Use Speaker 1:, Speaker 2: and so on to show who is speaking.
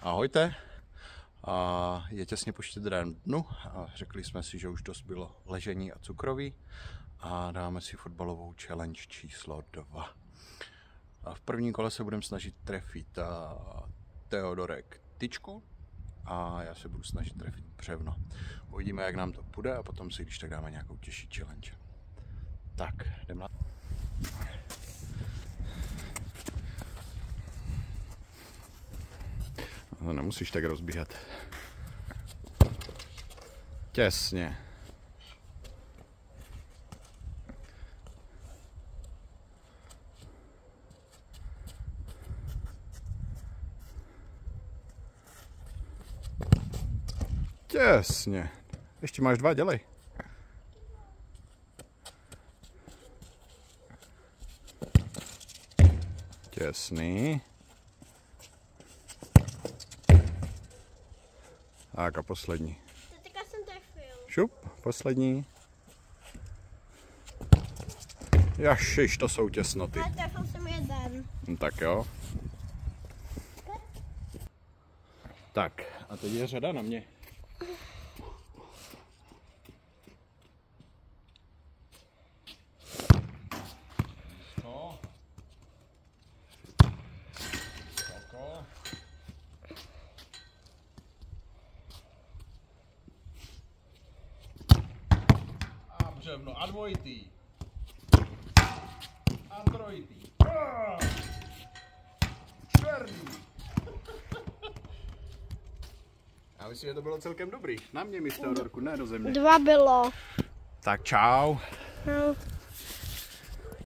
Speaker 1: Ahojte. Je těsně po štědrém dnu a řekli jsme si, že už dost bylo ležení a cukroví a dáme si fotbalovou challenge číslo 2. V prvním kole se budeme snažit trefit Teodorek tyčku a já se budu snažit trefit břevno. Uvidíme, jak nám to půjde a potom si když tak dáme nějakou těžší challenge. Tak, jdeme na... No, nemusíš tak rozbíhat. Těsně. Těsně. Ještě máš 2, dělej. Těsný. Tak a poslední.
Speaker 2: Teďka jsem trefil.
Speaker 1: Šup, poslední. Jašiš, to jsou těsnoty.
Speaker 2: Ale trefil jsem jeden.
Speaker 1: Tak jo. Tak, a teď je řada na mě. Břevno a dvojitý. A trojitý. Čtvrtý. Já myslím, že to bylo celkem dobrý. Na mě, Teodorku, ne do země.
Speaker 2: 2 bylo.
Speaker 1: Tak čau.
Speaker 2: No.